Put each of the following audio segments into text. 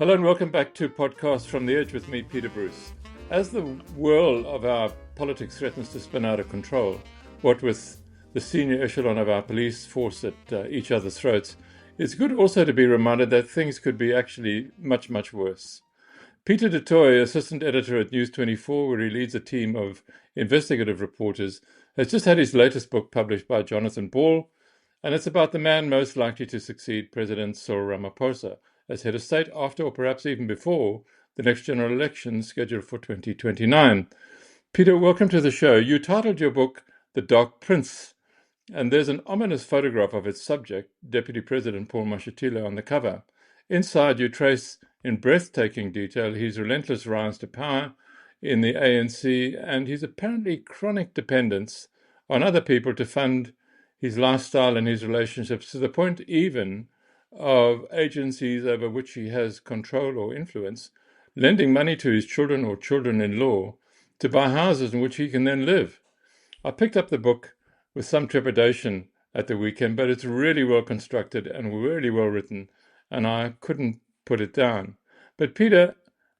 Hello and welcome back to Podcast from the Edge with me, Peter Bruce. As the whirl of our politics threatens to spin out of control, what with the senior echelon of our police force at each other's throats, it's good also to be reminded that things could be actually much, much worse. Pieter Du Toit, assistant editor at News 24, where he leads a team of investigative reporters, has just had his latest book published by Jonathan Ball, and it's about the man most likely to succeed President Cyril Ramaphosa as head of state after, or perhaps even before, the next general election scheduled for 2029. Peter, welcome to the show. You titled your book The Dark Prince, and there's an ominous photograph of its subject, Deputy President Paul Mashatile, on the cover. Inside, you trace in breathtaking detail his relentless rise to power in the ANC and his apparently chronic dependence on other people to fund his lifestyle and his relationships, to the point even of agencies over which he has control or influence, lending money to his children or children-in-law to buy houses in which he can then live. I picked up the book with some trepidation at the weekend, but it's really well constructed and really well written, and I couldn't put it down. But Peter,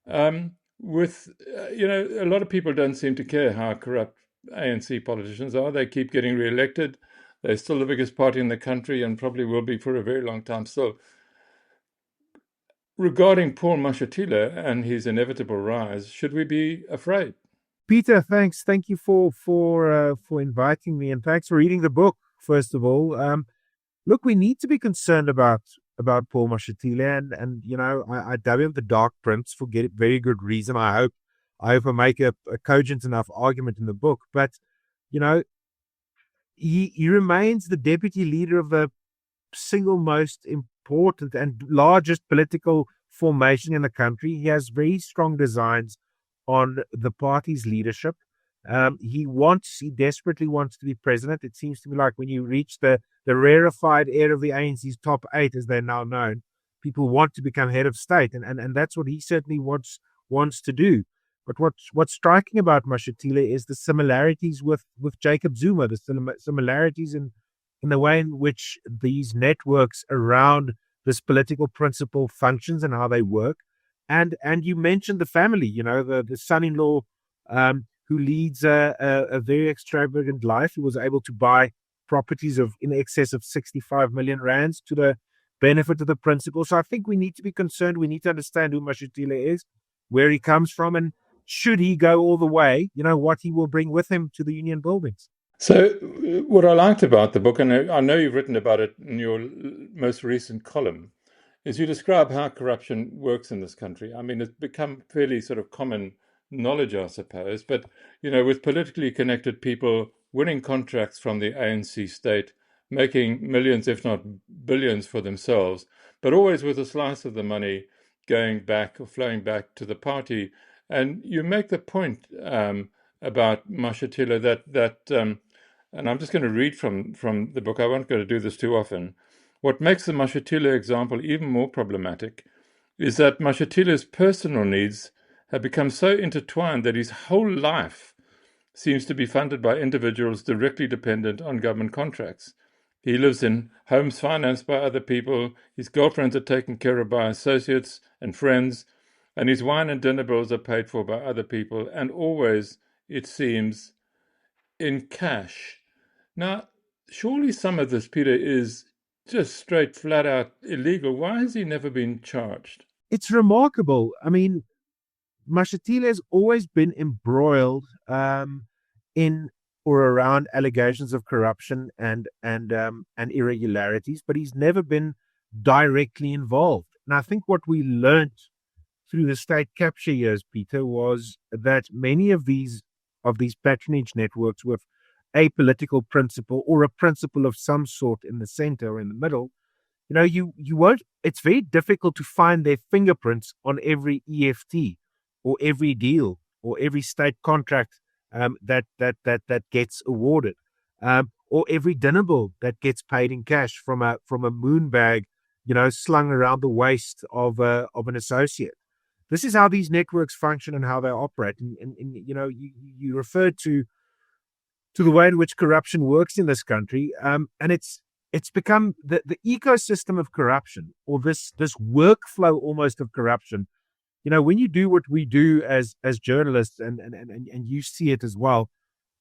a lot of people don't seem to care how corrupt ANC politicians are. They keep getting re-elected. They're still the biggest party in the country and probably will be for a very long time still. Regarding Paul Mashatile and his inevitable rise, should we be afraid? Peter, thanks. Thank you for inviting me, and thanks for reading the book. First of all, look, we need to be concerned about Paul Mashatile, and I dub him the Dark Prince for very good reason. I hope I make a cogent enough argument in the book, but he remains the deputy leader of the single most important and largest political formation in the country. He has very strong designs on the party's leadership. He desperately wants to be president. It seems to me like when you reach the rarefied air of the ANC's top 8, as they're now known, people want to become head of state, and that's what he certainly wants to do. But what's striking about Mashatile is the similarities with Jacob Zuma, the similarities in the way in which these networks around this political principle functions and how they work. And you mentioned the family, the son-in-law who leads a very extravagant life, who was able to buy properties of in excess of 65 million rands to the benefit of the principal. So I think we need to be concerned. We need to understand who Mashatile is, where he comes from, and should he go all the way, what he will bring with him to the union buildings. So what I liked about the book, and I know you've written about it in your most recent column, is you describe how corruption works in this country. I mean, it's become fairly sort of common knowledge, I suppose, but, with politically connected people winning contracts from the ANC state, making millions, if not billions for themselves, but always with a slice of the money going back or flowing back to the party. And you make the point about Mashatile that and I'm just going to read from the book. I won't go to do this too often. What makes the Mashatile example even more problematic is that Mashatile's personal needs have become so intertwined that his whole life seems to be funded by individuals directly dependent on government contracts. He lives in homes financed by other people, his girlfriends are taken care of by associates and friends, and his wine and dinner bills are paid for by other people, and always, it seems, in cash. Now, surely some of this, Peter, is just straight, flat out illegal. Why has he never been charged? It's remarkable. I mean, Mashatile has always been embroiled in or around allegations of corruption and irregularities, but he's never been directly involved. And I think what we learned through the state capture years, Peter, was that many of these patronage networks with a political principle or a principle of some sort in the center or in the middle, you won't. It's very difficult to find their fingerprints on every EFT or every deal or every state contract that gets awarded, or every dinner bill that gets paid in cash from a moon bag, slung around the waist of an associate. This is how these networks function and how they operate. And you referred to the way in which corruption works in this country, and it's it's become the ecosystem of corruption, or this workflow almost of corruption. When you do what we do as journalists, and you see it as well,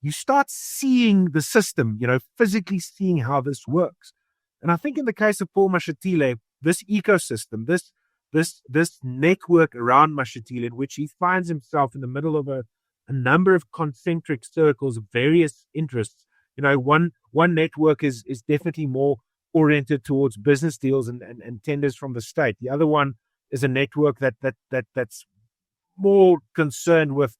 you start seeing the system, physically seeing how this works. And I think in the case of Paul Mashatile, this ecosystem, this network around Mashatile, in which he finds himself in the middle of a number of concentric circles of various interests. One network is definitely more oriented towards business deals and tenders from the state. The other one is a network that's more concerned with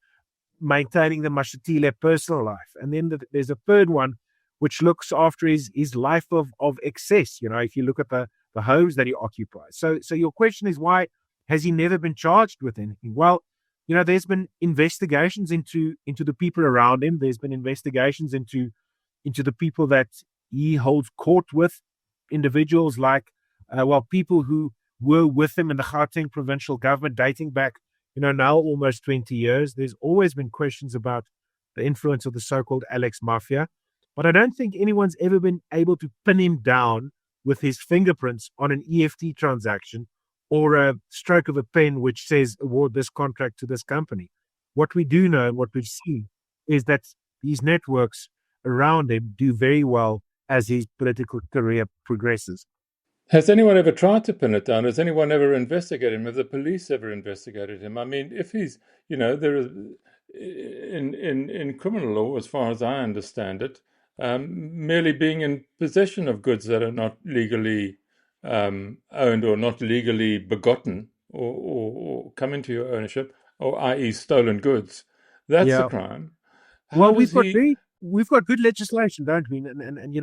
maintaining the Mashatile personal life. And then there's a third one which looks after his life of excess. If you look at the homes that he occupies. So your question is, why has he never been charged with anything? Well, there's been investigations into the people around him. There's been investigations into the people that he holds court with, individuals like, people who were with him in the Gauteng provincial government dating back, now almost 20 years. There's always been questions about the influence of the so-called Alex Mafia, but I don't think anyone's ever been able to pin him down with his fingerprints on an EFT transaction or a stroke of a pen which says award this contract to this company. What we do know and what we've seen is that these networks around him do very well as his political career progresses. Has anyone ever tried to pin it down? Has anyone ever investigated him? Have the police ever investigated him? I mean, if he's, there is in criminal law, as far as I understand it, merely being in possession of goods that are not legally owned or not legally begotten or come into your ownership, or i.e. stolen goods, that's a crime. Well, we've got good legislation, don't we? And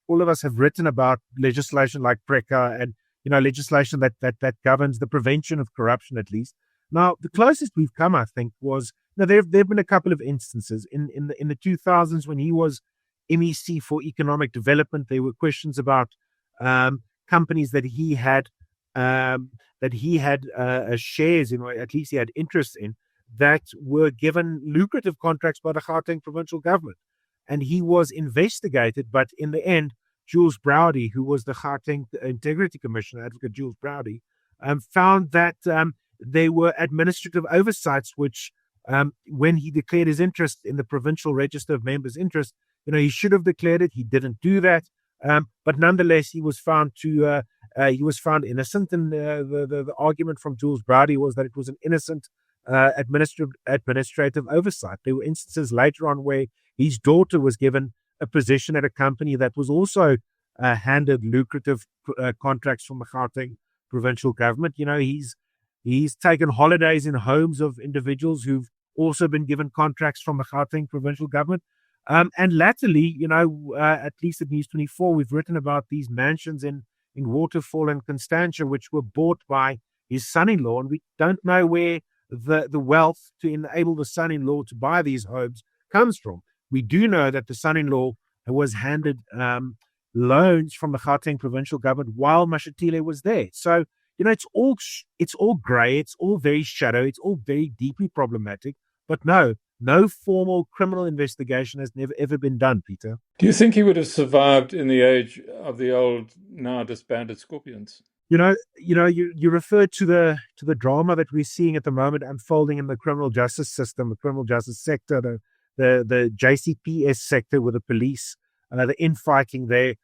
all of us have written about legislation like PRECA and legislation that governs the prevention of corruption, at least. Now, the closest we've come, I think, was there've been a couple of instances in the 2000s when he was MEC for Economic Development. There were questions about companies that he had shares in, or at least he had interest in, that were given lucrative contracts by the Gauteng provincial government. And he was investigated, but in the end, Jules Browdy, who was the Gauteng Integrity Commissioner, Advocate Jules Browdy, found that there were administrative oversights, which when he declared his interest in the provincial register of members' interest, he should have declared it. He didn't do that. But nonetheless, he was found innocent. And the argument from Jules Browdy was that it was an innocent administrative oversight. There were instances later on where his daughter was given a position at a company that was also handed lucrative contracts from the Gauteng provincial government. He's taken holidays in homes of individuals who've also been given contracts from the Gauteng provincial government. And latterly, at least at News 24, we've written about these mansions in Waterfall and Constantia, which were bought by his son-in-law, and we don't know where the wealth to enable the son-in-law to buy these homes comes from. We do know that the son-in-law was handed loans from the Gauteng provincial government while Mashatile was there. So, it's all grey, it's all very shadow, it's all very deeply problematic. But no formal criminal investigation has never ever been done, Peter. Do you think he would have survived in the age of the old, now disbanded Scorpions? You referred to the drama that we're seeing at the moment unfolding in the criminal justice system, the criminal justice sector, the JCPS sector with the police, the infighting there.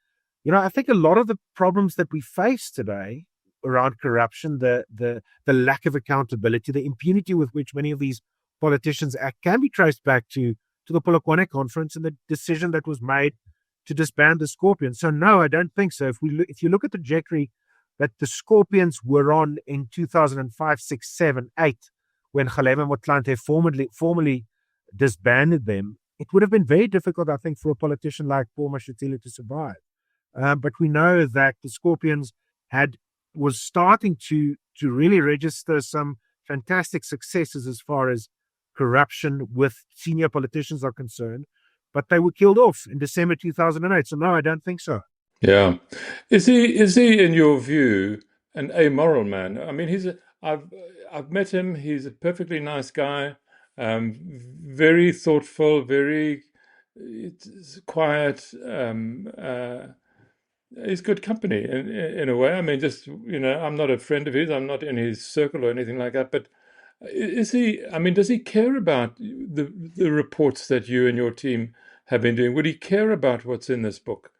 I think a lot of the problems that we face today around corruption, the lack of accountability, the impunity with which many of these politicians act, can be traced back to the Polokwane conference and the decision that was made to disband the Scorpions. So no, I don't think so. If you look at the trajectory that the Scorpions were on in 2005, 6, 7, 8, when Kgalema Motlanthe formally disbanded them, it would have been very difficult, I think, for a politician like Paul Mashatile to survive. But we know that the Scorpions was starting to really register some fantastic successes as far as corruption with senior politicians are concerned, but they were killed off in December 2008. So no, I don't think so. Yeah. Is he in your view an amoral man? I mean, I've met him. He's a perfectly nice guy, very thoughtful, very it's quiet. He's good company in a way. I mean, just, I'm not a friend of his. I'm not in his circle or anything like that. But is he? I mean, does he care about the reports that you and your team have been doing? Would he care about what's in this book?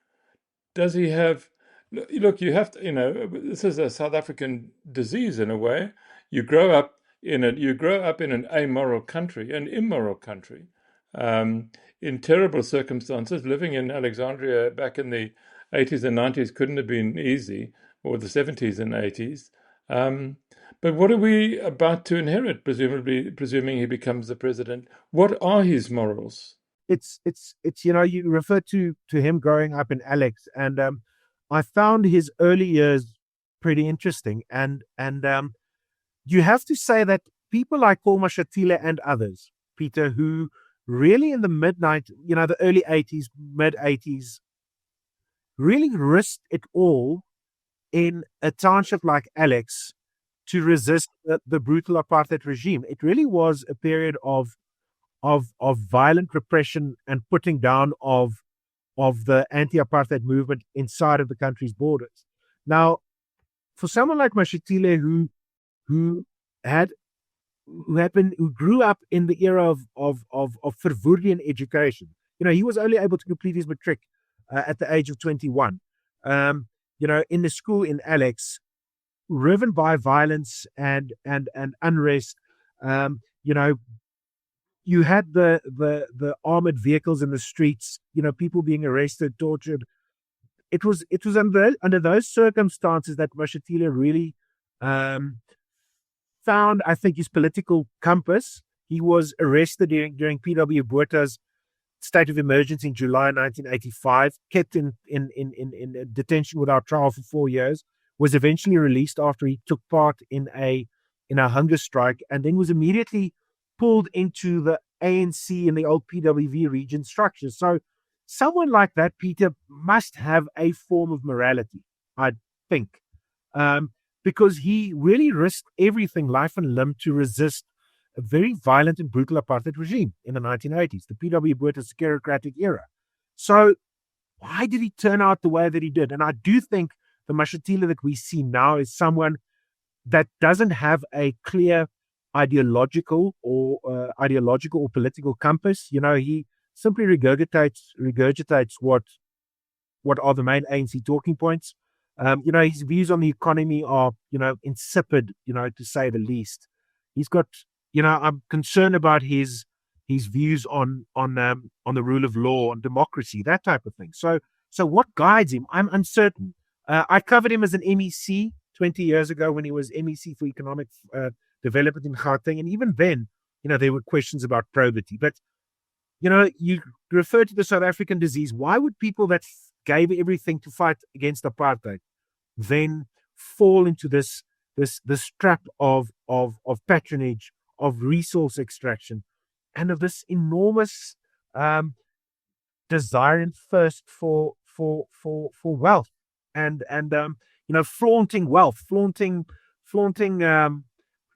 Does he have? Look, you have to. This is a South African disease in a way. You grow up in an amoral country, an immoral country, um, in terrible circumstances. Living in Alexandria back in the 80s and 90s couldn't have been easy, or the 70s and 80s. Um, but what are we about to inherit, presuming he becomes the president? What are his morals? It's you refer to him growing up in Alex, and I found his early years pretty interesting, and you have to say that people like Paul Mashatile and others, Peter, who really in the mid-90s, the early 80s, mid-80s, really risked it all in a township like Alex to resist the brutal apartheid regime. It really was a period of violent repression and putting down of the anti-apartheid movement inside of the country's borders. Now, for someone like Mashatile, who had who grew up in the era of Verwoerdian education, he was only able to complete his matric at the age of 21. In the school in Alex, riven by violence and unrest. You know, you had the armored vehicles in the streets. People being arrested, tortured. It was under those circumstances that Mashatile really found, I think, his political compass. He was arrested during P.W. Botha's state of emergency in July 1985, kept in detention without trial for 4 years, was eventually released after he took part in a hunger strike, and then was immediately pulled into the ANC in the old PWV region structure. So someone like that, Peter, must have a form of morality, I think, because he really risked everything, life and limb, to resist a very violent and brutal apartheid regime in the 1980s, the P.W. Botha sclerocratic era. So why did he turn out the way that he did? And I do think the Mashatile that we see now is someone that doesn't have a clear ideological or political compass. He simply regurgitates what are the main ANC talking points. His views on the economy are, insipid, to say the least. He's got, I'm concerned about his views on the rule of law, on democracy, that type of thing. So what guides him? I'm uncertain. I covered him as an MEC 20 years ago when he was MEC for economic development in Gauteng, and even then, there were questions about probity. But you refer to the South African disease. Why would people that gave everything to fight against apartheid then fall into this trap of patronage, of resource extraction, and of this enormous desire and thirst for wealth, and flaunting wealth, flaunting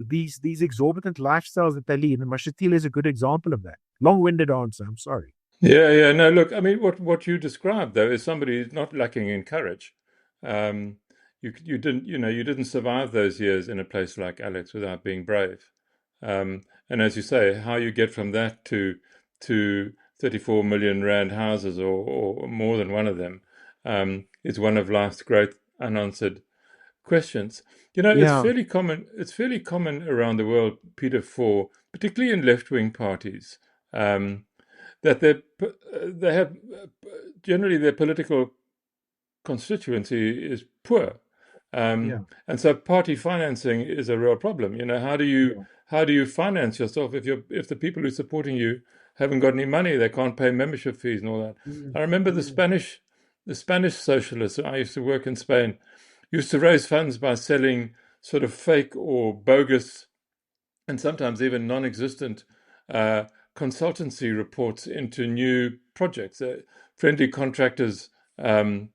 these exorbitant lifestyles that they lead. And Mashatile is a good example of that. Long-winded answer. I'm sorry. Yeah. No, look, I mean, what you described though is somebody who's not lacking in courage. Um, you didn't survive those years in a place like Alex without being brave. And as you say, how you get from that to 34 million rand houses, or more than one of them, is one of life's great unanswered questions. It's Yeah, fairly common. It's fairly common around the world, Peter, for particularly in left-wing parties, that they have generally their political constituency is poor, yeah, and so party financing is a real problem. yeah. How do you finance yourself if the people who are supporting you haven't got any money, they can't pay membership fees and all that. Mm, I remember mm, the Spanish socialists. I used to work in Spain. Used to raise funds by selling sort of fake or bogus and sometimes even non-existent uh, consultancy reports into new projects. Friendly contractors um,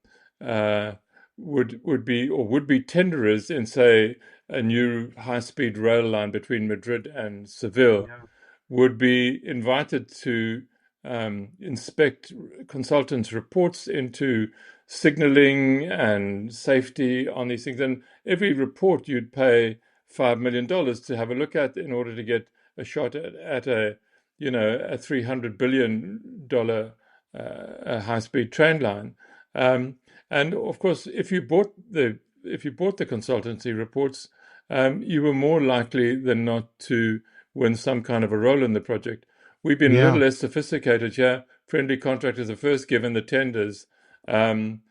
uh, would be tenderers in, say, a new high-speed rail line between Madrid and Seville, yeah, would be invited to inspect consultants' reports into signaling and safety on these things. And every report you'd pay $5 million to have a look at in order to get a shot at a $300 billion high-speed train line. And of course, if you bought the consultancy reports, you were more likely than not to win some kind of a role in the project. We've been a little less sophisticated here. Friendly contractors are first given the tenders, often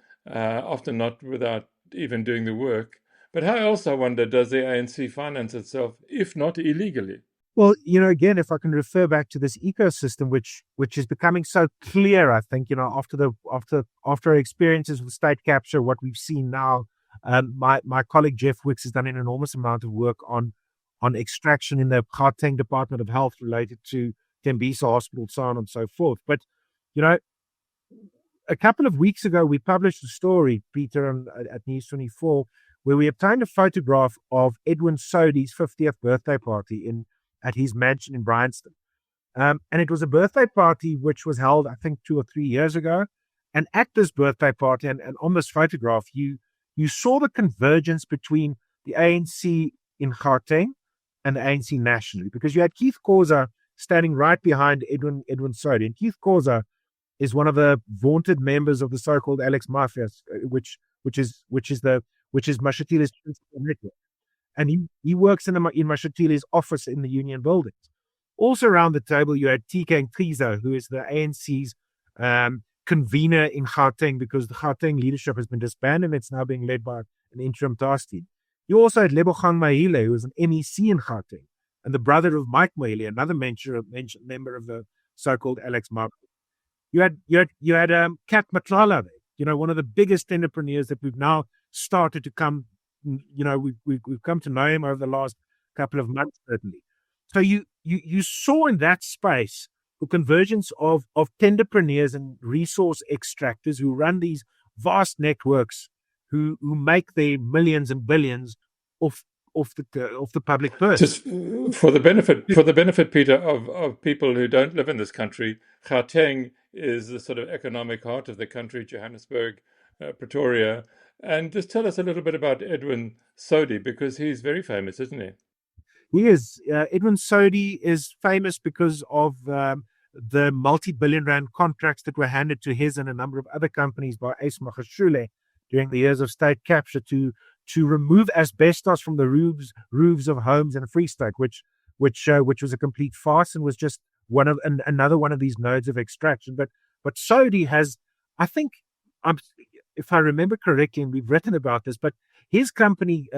not without even doing the work. But how else, I wonder, does the ANC finance itself, if not illegally? Well, again, if I can refer back to this ecosystem, which is becoming so clear, I think, after our experiences with state capture, what we've seen now, my colleague Jeff Wicks has done an enormous amount of work on extraction in the Gauteng Department of Health related to Tembisa Hospital, so on and so forth. But, a couple of weeks ago, we published a story, Peter, at News 24, where we obtained a photograph of Edwin Sodi's 50th birthday party at his mansion in Bryanston. And it was a birthday party which was held, I think, 2 or 3 years ago. And at this birthday party, and on this photograph, you saw the convergence between the ANC in Gauteng and the ANC nationally, because you had Keith Khoza standing right behind Edwin Sodi. And Keith Khoza is one of the vaunted members of the so-called Alex Mafia, which is Mashatile's principal network. And he works in Mashatile's office in the Union Buildings. Also around the table, you had TK Nkhizo, who is the ANC's convener in Gauteng, because the Gauteng leadership has been disbanded and it's now being led by an interim task team. You also had Lebogang Mahile, who was an MEC in Gauteng, and the brother of Mike Mahile, another member of the so-called Alex Mafia. You had Kat Matlala there, one of the biggest entrepreneurs that we've now started to come. We've come to know him over the last couple of months, certainly. So you saw in that space the convergence of tenderpreneurs and resource extractors who run these vast networks, who make their millions and billions off the public purse. Just for the benefit, Peter, of people who don't live in this country, Gauteng is the sort of economic heart of the country, Johannesburg, Pretoria. And just tell us a little bit about Edwin Sodi, because he's very famous, isn't he? He is. Edwin Sodi is famous because of the multi-billion rand contracts that were handed to his and a number of other companies by Ace Magashule during the years of state capture to remove asbestos from the roofs of homes in the Free State, which was a complete farce and was just another one of these nodes of extraction. But Sodi has, I think, if I remember correctly, and we've written about this, but his company,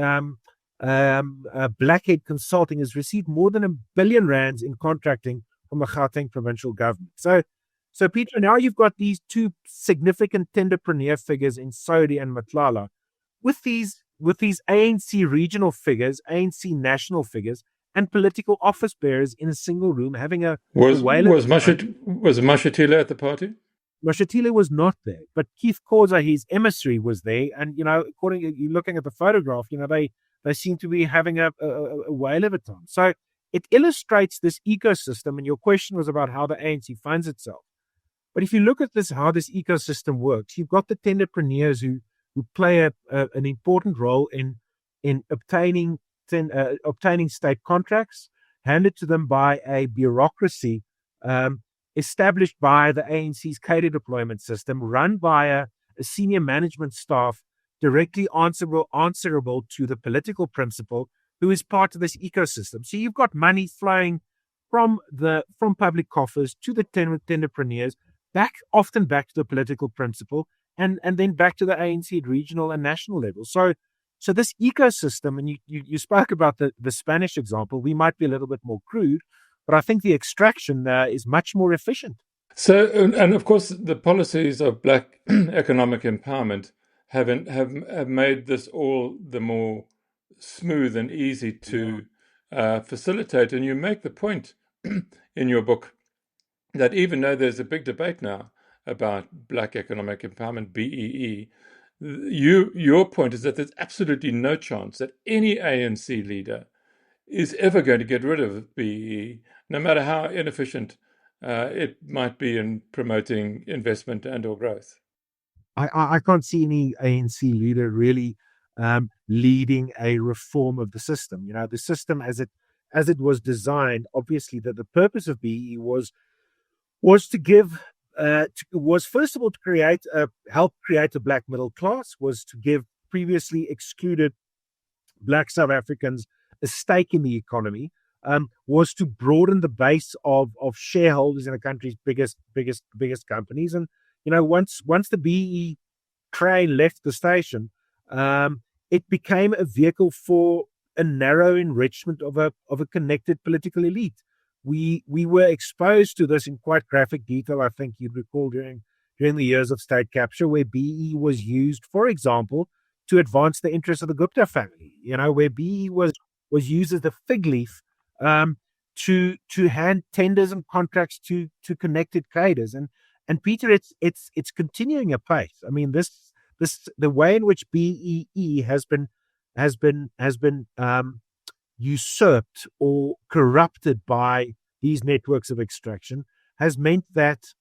Blackhead Consulting, has received more than R1 billion in contracting from the Gauteng provincial government. So Peter, now you've got these two significant tenderpreneur figures in Sodi and Matlala, with these ANC regional figures, ANC national figures, and political office bearers in a single room having a was Mashatile at the party? Mashatile was not there, but Keith Khoza, his emissary, was there. And, according to you looking at the photograph, they seem to be having a whale of a time. So it illustrates this ecosystem. And your question was about how the ANC funds itself. But if you look at how this ecosystem works, you've got the tenderpreneurs who play an important role in obtaining state contracts handed to them by a bureaucracy established by the ANC's cadre deployment system, run by a senior management staff directly answerable to the political principal, who is part of this ecosystem. So you've got money flowing from public coffers to the tenderpreneurs, often back to the political principal, and then back to the ANC at regional and national level. So this ecosystem, and you spoke about the Spanish example, we might be a little bit more crude, but I think the extraction is much more efficient. So, and of course, the policies of black economic empowerment have made this all the more smooth and easy to facilitate. And you make the point in your book that even though there's a big debate now about black economic empowerment, BEE, your point is that there's absolutely no chance that any ANC leader is ever going to get rid of BEE, no matter how inefficient it might be in promoting investment and or growth. I can't see any ANC leader really leading a reform of the system. The system as it was designed, obviously that the purpose of BE was to give was first of all to help create a black middle class, was to give previously excluded black South Africans a stake in the economy, was to broaden the base of shareholders in the country's biggest companies. And once the BE train left the station, it became a vehicle for a narrow enrichment of a connected political elite. We were exposed to this in quite graphic detail, I think you'd recall, during the years of state capture, where BE was used, for example, to advance the interests of the Gupta family. Where BE was used as the fig leaf to hand tenders and contracts to connected traders. And Peter, it's continuing apace. I mean, the way in which BEE has been usurped or corrupted by these networks of extraction has meant that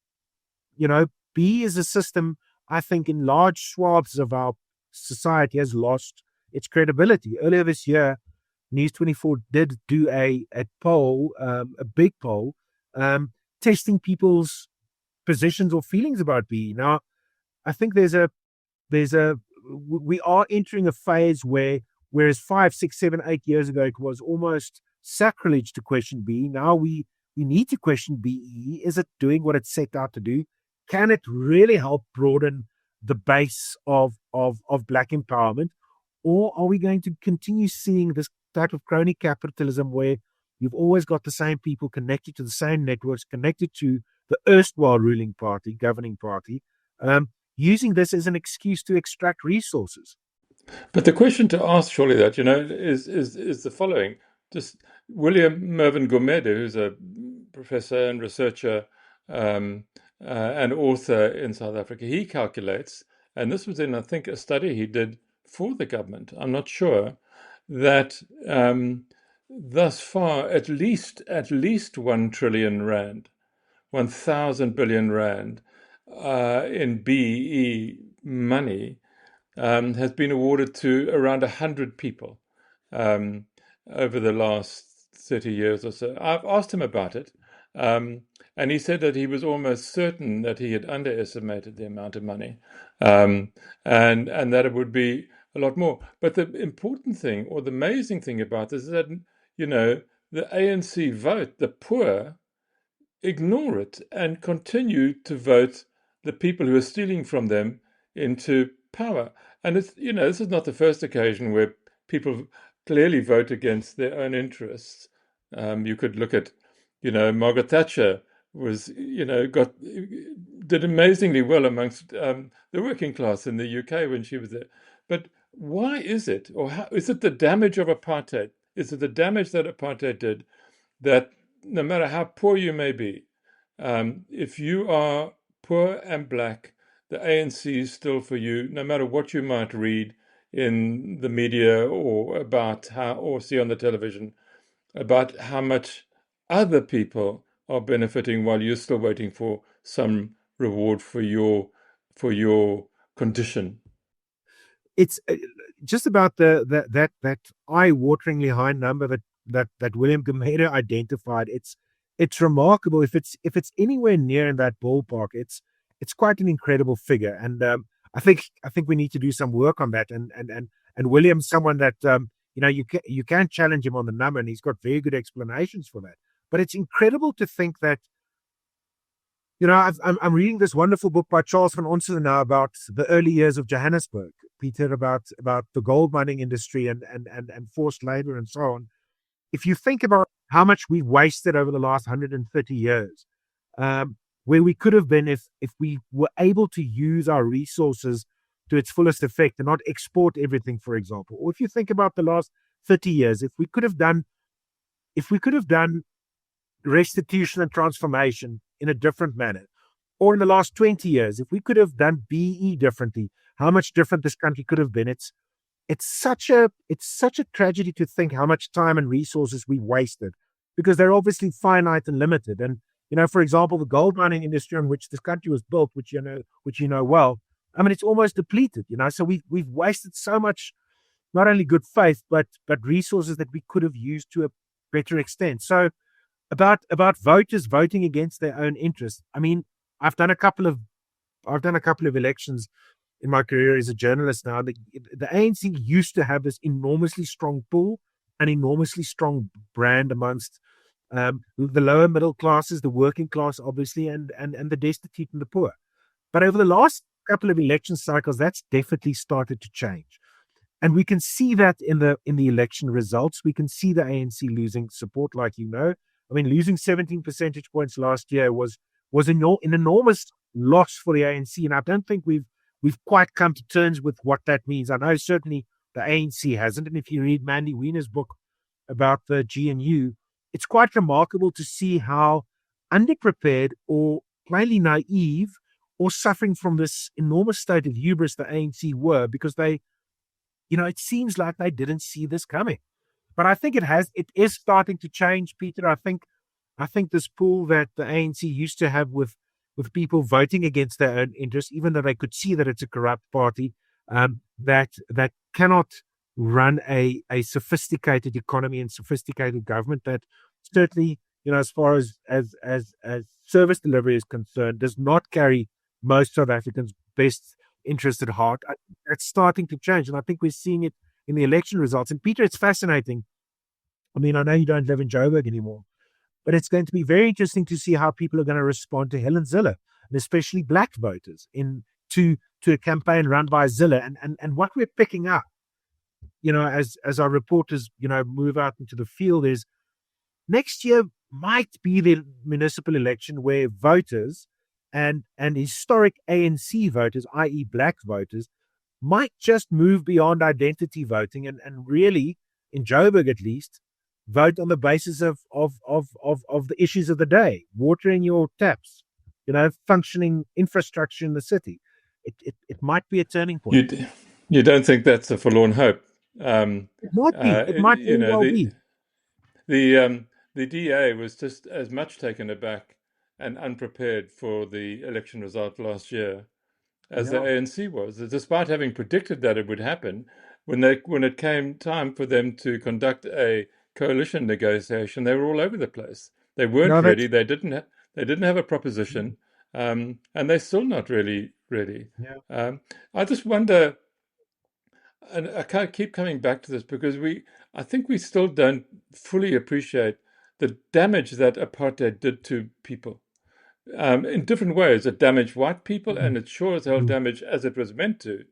BE is a system, I think, in large swaths of our society has lost its credibility. Earlier this year, News 24 did do a poll, a big poll, testing people's positions or feelings about BE. Now, I think we are entering a phase whereas 5, 6, 7, 8 years ago, it was almost sacrilege to question BE. Now we need to question BE. Is it doing what it set out to do? Can it really help broaden the base of black empowerment? Or are we going to continue seeing this type of crony capitalism where you've always got the same people connected to the same networks, connected to the erstwhile ruling party, governing party, using this as an excuse to extract resources? But the question to ask, surely, that is the following: just William Mervyn Gumede, who's a professor and researcher and author in South Africa, he calculates, and this was in, I think, a study he did for the government, I'm not sure, that thus far at least 1 trillion rand, 1,000 billion rand in BEE money has been awarded to around 100 people over the last 30 years or so. I've asked him about it, and he said that he was almost certain that he had underestimated the amount of money, and that it would be a lot more. But the important thing, or the amazing thing about this, is that the ANC vote, the poor ignore it and continue to vote the people who are stealing from them into power. And it's this is not the first occasion where people clearly vote against their own interests. You could look at, Margaret Thatcher was, did amazingly well amongst the working class in the UK when she was there. But why is it, or how is it the damage of apartheid? Is it the damage that apartheid did, that no matter how poor you may be, if you are poor and black, the ANC is still for you, no matter what you might read in the media or see on the television about how much other people are benefiting while you're still waiting for some reward for your condition. It's just about that eye-wateringly high number that William Gumede identified. It's remarkable. If it's anywhere near in that ballpark, it's quite an incredible figure. And I think we need to do some work on that. And William's someone that you can challenge him on the number, and he's got very good explanations for that. But it's incredible to think that. I'm reading this wonderful book by Charles van Onselen now about the early years of Johannesburg, Peter, about the gold mining industry and forced labor and so on. If you think about how much we've wasted over the last 130 years, where we could have been if we were able to use our resources to its fullest effect and not export everything, for example. Or if you think about the last 30 years, if we could have done restitution and transformation in a different manner, or in the last 20 years, if we could have done BE differently, how much different this country could have been. It's such a tragedy to think how much time and resources we wasted, because they're obviously finite and limited. And For example, the gold mining industry on which this country was built, which you know well, I mean, it's almost depleted. So we've wasted so much, not only good faith, but resources that we could have used to a better extent. So about voters voting against their own interests. I mean, I've done a couple of elections in my career as a journalist now. The ANC used to have this enormously strong pull, an enormously strong brand amongst the lower middle classes, the working class, obviously, and the destitute and the poor. But over the last couple of election cycles, that's definitely started to change. And we can see that in the election results. We can see the ANC losing support, like I mean, losing 17 percentage points last year was an enormous loss for the ANC, and I don't think we've quite come to terms with what that means. I know certainly the ANC hasn't, and if you read Mandy Wiener's book about the GNU, it's quite remarkable to see how underprepared or plainly naive or suffering from this enormous state of hubris the ANC were, because they, it seems like they didn't see this coming. But I think it is starting to change, Peter. I think this pool that the ANC used to have with people voting against their own interests, even though they could see that it's a corrupt party, that cannot run a sophisticated economy and sophisticated government, that certainly, as far as service delivery is concerned, does not carry most South Africans' best interest at heart. It's starting to change, and I think we're seeing it in the election results. And Peter, it's fascinating. I mean, I know you don't live in Joburg anymore, but it's going to be very interesting to see how people are going to respond to Helen Zille, and especially black voters, to a campaign run by Zille. And what we're picking up, as our reporters, move out into the field, is next year might be the municipal election where voters and historic ANC voters, i.e. black voters, might just move beyond identity voting and really, in Joburg at least, vote on the basis of the issues of the day: watering your taps, functioning infrastructure in the city. It might be a turning point. You don't think that's a forlorn hope? It might be. It might very well be. The DA was just as much taken aback and unprepared for the election result last year as the ANC was, despite having predicted that it would happen. When it came time for them to conduct a coalition negotiation, they were all over the place. They weren't ready. They didn't have a proposition, and they're still not really ready. Yeah. I just wonder, and I can't keep coming back to this, because I think we still don't fully appreciate the damage that apartheid did to people. In different ways. It damaged white people, and it sure as hell damaged, as it was meant to,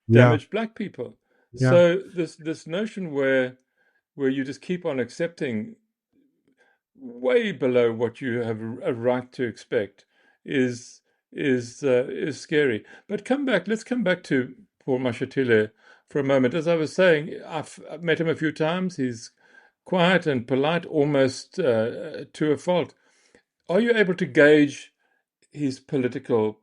damage black people. Yeah. So this notion where you just keep on accepting way below what you have a right to expect is scary. But let's come back to Paul Mashatile for a moment. As I was saying, I've met him a few times. He's quiet and polite, almost to a fault. Are you able to gauge his political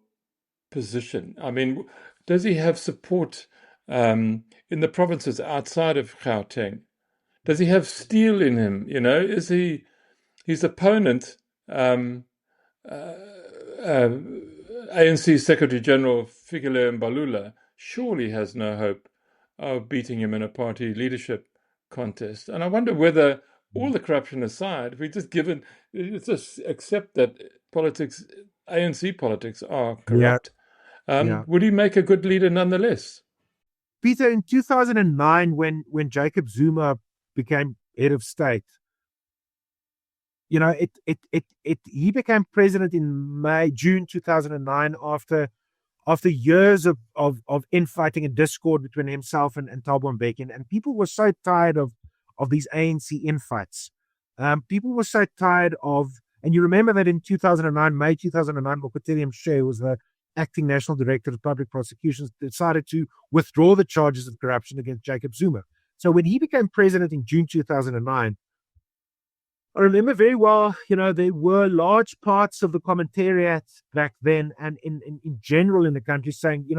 position? I mean, does he have support in the provinces outside of Gauteng? Does he have steel in him? Is his opponent, ANC Secretary General Fikile Mbalula, surely has no hope of beating him in a party leadership contest? And I wonder whether, all the corruption aside, if we just accept that ANC politics are corrupt, would he make a good leader nonetheless? Peter, in 2009, when Jacob Zuma became head of state, he became president in June 2009 after years of infighting and discord between himself and Thabo Mbeki, and people were so tired of these ANC infights. People were so tired of. And you remember that in 2009, May 2009, Mokoteli Mshe was the acting national director of public prosecutions, decided to withdraw the charges of corruption against Jacob Zuma. So when he became president in June 2009, I remember very well, there were large parts of the commentariat back then and in general in the country saying,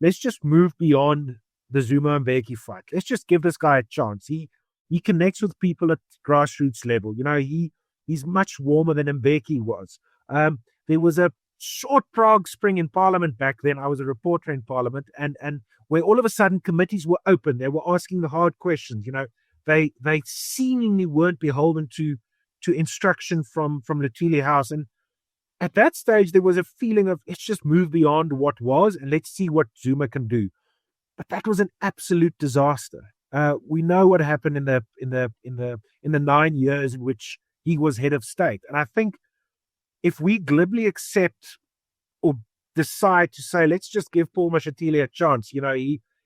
let's just move beyond the Zuma and Mbeki fight. Let's just give this guy a chance. He connects with people at grassroots level. He's much warmer than Mbeki was. There was a short Prague Spring in Parliament back then. I was a reporter in Parliament, and where all of a sudden committees were open. They were asking the hard questions. They seemingly weren't beholden to instruction from Lutili House. And at that stage, there was a feeling of let's just move beyond what was and let's see what Zuma can do. But that was an absolute disaster. We know what happened in the 9 years in which he was head of state, and I think if we glibly accept or decide to say let's just give Paul Mashatile a chance,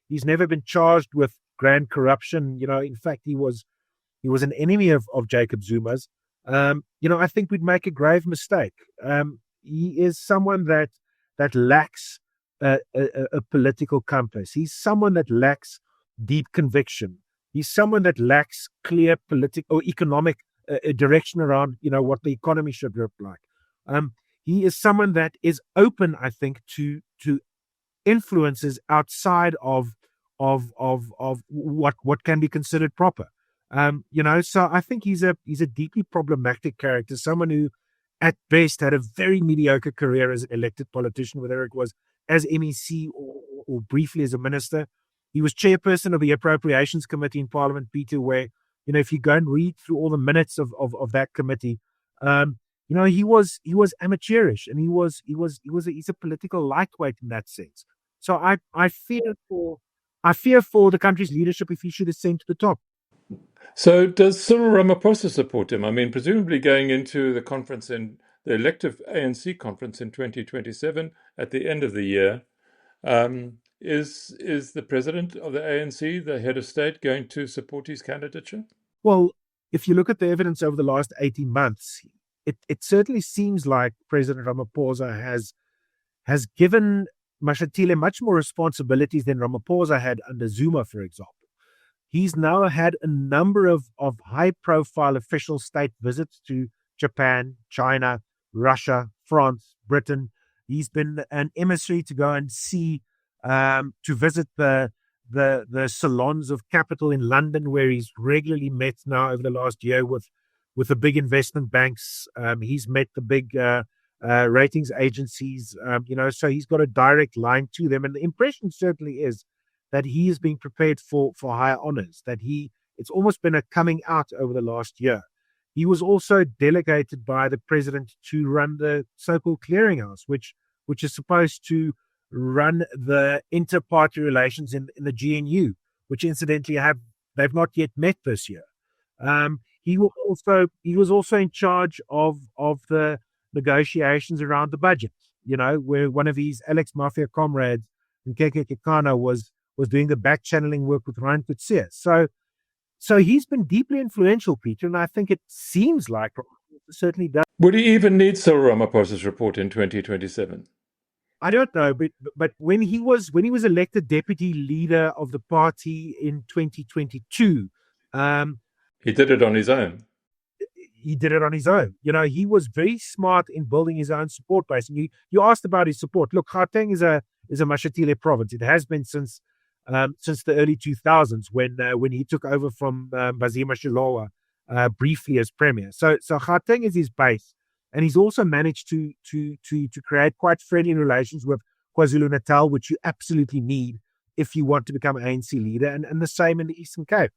he's never been charged with grand corruption. In fact, he was an enemy of Jacob Zuma's. I think we'd make a grave mistake. He is someone that lacks a political compass. He's someone that lacks deep conviction. He's someone that lacks clear political or economic direction around, what the economy should look like. He is someone that is open, I think, to influences outside of what can be considered proper. So I think he's a deeply problematic character, someone who at best had a very mediocre career as an elected politician, whether it was as MEC or briefly as a minister. He was chairperson of the Appropriations Committee in Parliament, Peter, where, if you go and read through all the minutes of that committee, he was amateurish, and he's a political lightweight in that sense. So I fear for the country's leadership if he should ascend to the top. So does Cyril Ramaphosa support him? I mean, presumably going into the elective ANC conference in 2027 at the end of the year, is the president of the ANC, the head of state, going to support his candidature? Well, if you look at the evidence over the last 18 months, it certainly seems like President Ramaphosa has given Mashatile much more responsibilities than Ramaphosa had under Zuma, for example. He's now had a number of high-profile official state visits to Japan, China, Russia, France, Britain. He's been an emissary to go and to visit the salons of capital in London, where he's regularly met now over the last year with the big investment banks. He's met the big ratings agencies, so he's got a direct line to them. And the impression certainly is that he is being prepared for higher honors, that it's almost been a coming out over the last year. He was also delegated by the president to run the so-called clearinghouse, which is supposed to run the inter-party relations in the GNU, which incidentally they've not yet met this year. He was also in charge of the negotiations around the budget, where one of his Alex Mafia comrades, Nkeke Kekana, was doing the back channeling work with Ryan Coetzee. So he's been deeply influential, Peter, and I think it seems like certainly does. Would he even need Cyril Ramaphosa's report in 2027? I don't know, but when he was elected deputy leader of the party in 2022, he did it on his own. He did it on his own. He was very smart in building his own support base. And you asked about his support. Look, Gauteng is a Mashatile province. It has been since the early 2000s when he took over from Bazima Shilowa briefly as premier. So Gauteng is his base, and he's also managed to create quite friendly relations with KwaZulu-Natal, which you absolutely need if you want to become ANC leader, and the same in the Eastern Cape.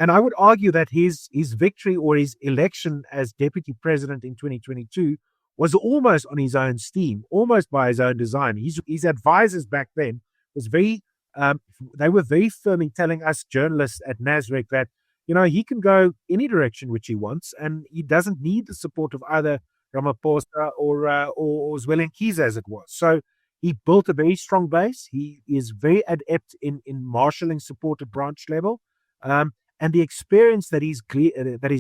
And I would argue that his victory or his election as deputy president in 2022 was almost on his own steam, almost by his own design. His advisors back then they were very firm in telling us journalists at NASREC that, he can go any direction which he wants, and he doesn't need the support of either Ramaphosa or Zwelithini, as it was. So he built a very strong base. He is very adept in marshalling support at branch level. And the experience that he's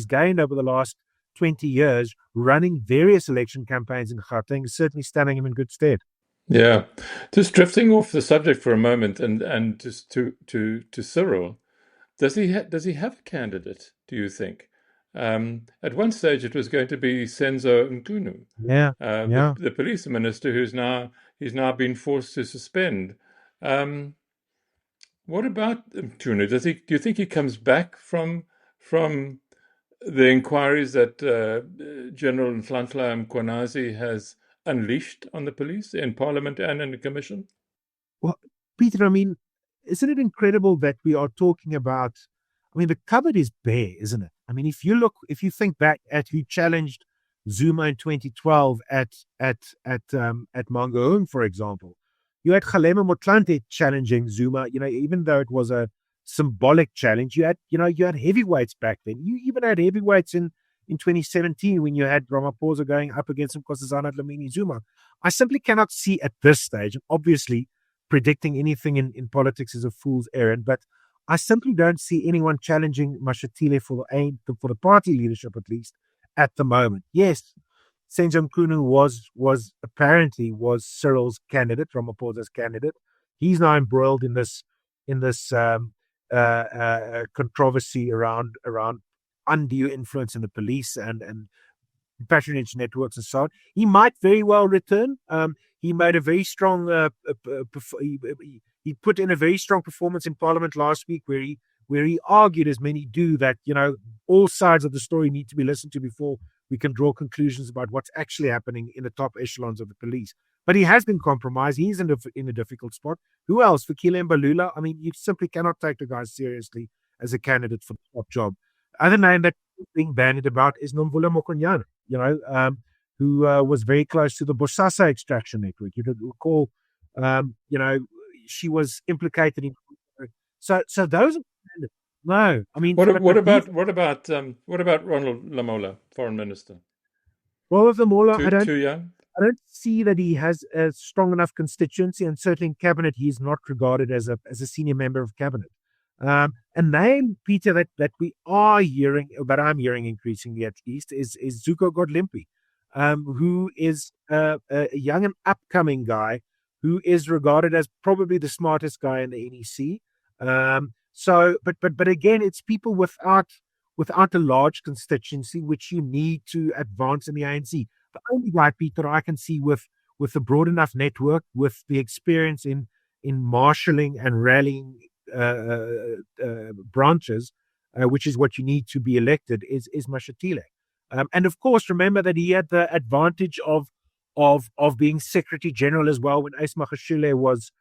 gained over the last 20 years running various election campaigns in Gauteng is certainly standing him in good stead. Yeah. Just drifting off the subject for a moment and just to Cyril, does he have a candidate, do you think? At one stage it was going to be Senzo Mchunu, the police minister he's now been forced to suspend. What about Mchunu? Do you think he comes back from the inquiries that General Nhlanhla Mkhwanazi has unleashed on the police in Parliament and in the Commission? Well, Peter, I mean, isn't it incredible that we are talking about? I mean, the cupboard is bare, isn't it? I mean, if you think back at who challenged Zuma in 2012 at Mangaung, for example, you had Kgalema Motlanthe challenging Zuma. Even though it was a symbolic challenge, you had heavyweights back then. You even had heavyweights in 2017 when you had Ramaphosa going up against Nkosazana Dlamini Zuma. I simply cannot see at this stage, and obviously predicting anything in politics is a fool's errand, but I simply don't see anyone challenging Mashatile for the party leadership, at least at the moment. Yes, Senzo Mkhunu was Cyril's candidate, Ramaphosa's candidate. He's now embroiled in this controversy around undue influence in the police and patronage networks and so on. He might very well return. He made a very strong. He put in a very strong performance in Parliament last week, where he argued, as many do, that all sides of the story need to be listened to before we can draw conclusions about what's actually happening in the top echelons of the police. But he has been compromised. He's in a difficult spot. Who else? Fikile Mbalula. I mean, you simply cannot take the guy seriously as a candidate for the top job. Other name that being bandied about is Nomvula Mokonyane, who was very close to the Bosasa extraction network. You recall, she was implicated in. So those are no. I mean, what about Ronald Lamola, Foreign Minister? Ronald Lamola, too young. I don't see that he has a strong enough constituency, and certainly in cabinet, he's not regarded as a senior member of cabinet. A name, Peter, that we are hearing, that I'm hearing increasingly at least, is Zuko Godlimpi, who is a young and upcoming guy who is regarded as probably the smartest guy in the NEC. But again, it's people without a large constituency, which you need to advance in the ANC. The only guy, Peter, I can see with a broad enough network, with the experience in marshalling and rallying branches, which is what you need to be elected, is Mashatile. And of course, remember that he had the advantage of being Secretary General as well when Ace Magashule was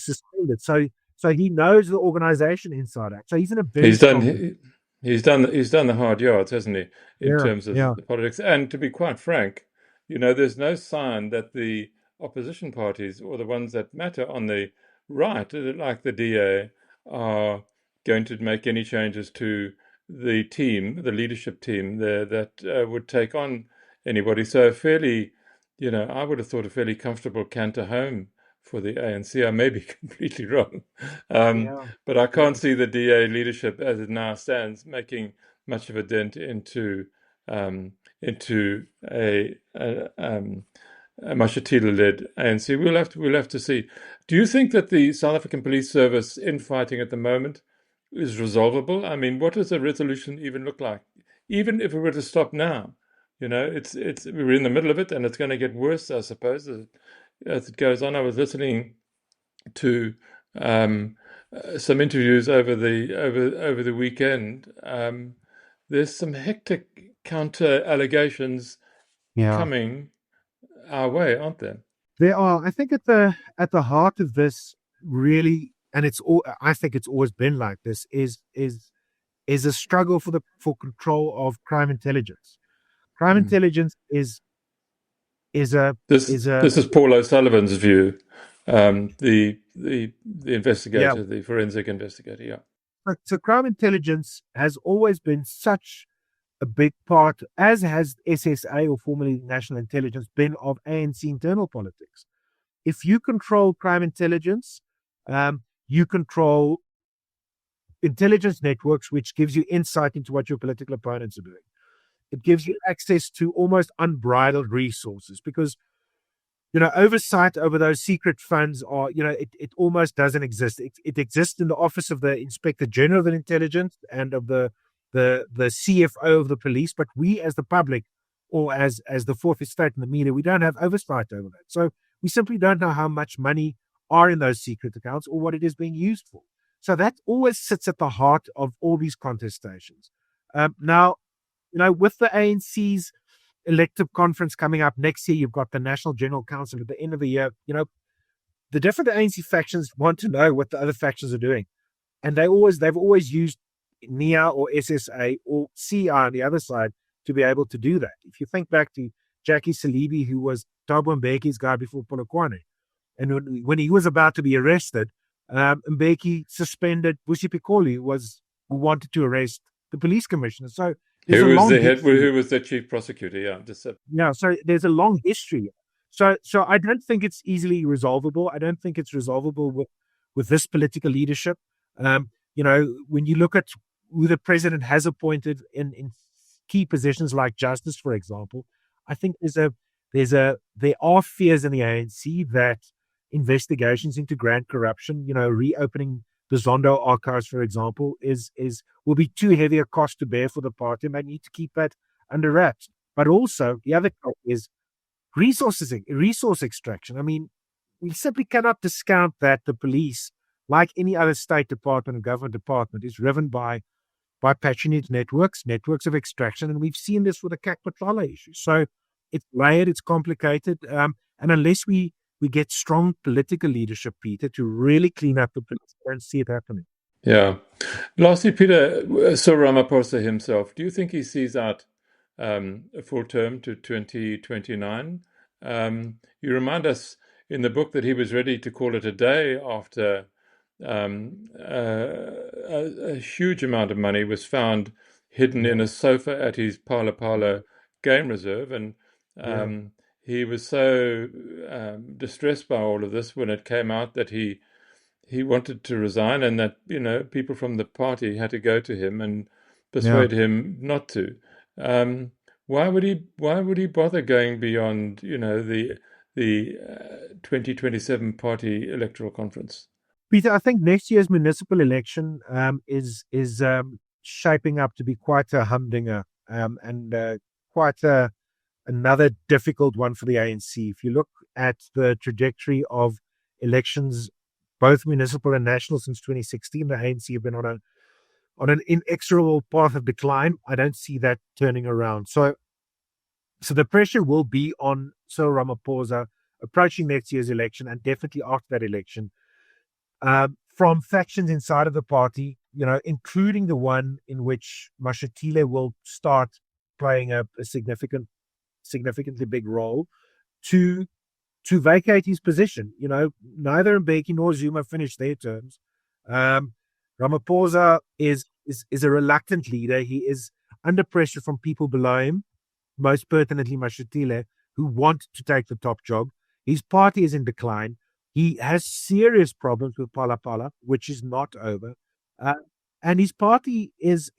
suspended. So he knows the organization inside out. So he's in a very He's done the hard yards, hasn't he, in terms of the politics? And to be quite frank, there's no sign that the opposition parties, or the ones that matter on the right, like the DA, are going to make any changes to the leadership team there that would take on anybody. So fairly, I would have thought a fairly comfortable canter home for the ANC. I may be completely wrong, but I can't see the DA leadership as it now stands making much of a dent into a Mashatile-led ANC. We'll have to see. Do you think that the South African Police Service infighting at the moment is resolvable? I mean, what does a resolution even look like? Even if it were to stop now, we're in the middle of it, and it's going to get worse, I suppose, as it goes on. I was listening to some interviews over the weekend. There's some hectic counter allegations coming our way, aren't there? There are. I think at the heart of this, really, and I think it's always been like this, is a struggle for control of crime intelligence. Crime intelligence is this is Paul O'Sullivan's view, the investigator, the forensic investigator. Yeah. So crime intelligence has always been such a big part, as has SSA, or formerly National Intelligence, been of ANC internal politics. If you control crime intelligence, you control intelligence networks, which gives you insight into what your political opponents are doing. It gives you access to almost unbridled resources, because oversight over those secret funds are, it almost doesn't exist. It exists in the office of the Inspector General of Intelligence and of the CFO of the police, but we as the public, or as the fourth estate and the media, we don't have oversight over that. So we simply don't know how much money are in those secret accounts or what it is being used for. So that always sits at the heart of all these contestations. Now, with the ANC's elective conference coming up next year, you've got the National General Council at the end of the year. The different ANC factions want to know what the other factions are doing. And they've always used NIA or SSA or CI on the other side to be able to do that. If you think back to Jackie Salibi, who was Thabo Mbeki's guy before Polokwane, and when he was about to be arrested, Mbeki suspended Busi Pikoli, who wanted to arrest the police commissioner. So who was the chief prosecutor? Yeah, so there's a long history. So I don't think it's easily resolvable. I don't think it's resolvable with this political leadership. When you look at who the president has appointed in key positions like justice, for example, I think there are fears in the ANC that investigations into grand corruption, reopening the Zondo archives, for example, will be too heavy a cost to bear for the party, and they need to keep that under wraps. But also, the other cost is resource extraction. I mean, we simply cannot discount that the police, like any other state department and government department, is driven by patronage networks of extraction, and we've seen this with the CAC Patrala issue. So it's layered, it's complicated, and unless we get strong political leadership, Peter, to really clean up the police, I don't see it happening. Yeah. Lastly, Peter, Cyril Ramaphosa himself, do you think he sees out a full term to 2029? You remind us in the book that he was ready to call it a day after a huge amount of money was found hidden in a sofa at his Pala Pala game reserve, and he was so distressed by all of this when it came out that he wanted to resign, and that people from the party had to go to him and persuade him not to. Why would he bother going beyond the 2027 party electoral conference? Peter, I think next year's municipal election is shaping up to be quite a humdinger and quite another difficult one for the ANC. If you look at the trajectory of elections, both municipal and national, since 2016, the ANC have been on an inexorable path of decline. I don't see that turning around. So the pressure will be on Cyril Ramaphosa approaching next year's election, and definitely after that election, from factions inside of the party, including the one in which Mashatile will start playing a significantly big role, to vacate his position. Neither Mbeki nor Zuma finished their terms. Ramaphosa is a reluctant leader. He is under pressure from people below him, most pertinently Mashatile, who want to take the top job. His party is in decline. He has serious problems with Pala Pala, which is not over, and his party is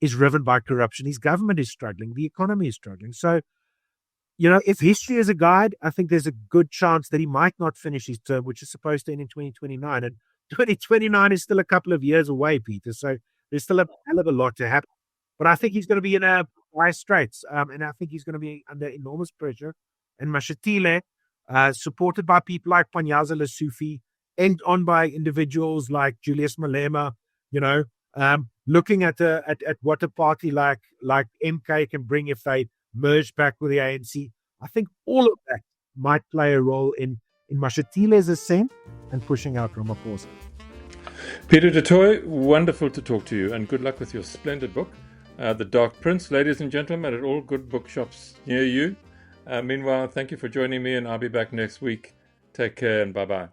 driven by corruption. His government is struggling. The economy is struggling. So, if history is a guide, I think there's a good chance that he might not finish his term, which is supposed to end in 2029. And 2029 is still a couple of years away, Peter. So there's still a hell of a lot to happen. But I think he's going to be in dire straits, and I think he's going to be under enormous pressure. And Mashatile, supported by people like Panyaza Lesufi, and on by individuals like Julius Malema, looking at what a party like MK can bring if they merge back with the ANC. I think all of that might play a role in Mashatile's ascent and pushing out Ramaphosa. Pieter Du Toit, wonderful to talk to you, and good luck with your splendid book, The Dark Prince, ladies and gentlemen, at all good bookshops near you. Meanwhile, thank you for joining me, and I'll be back next week. Take care and bye-bye.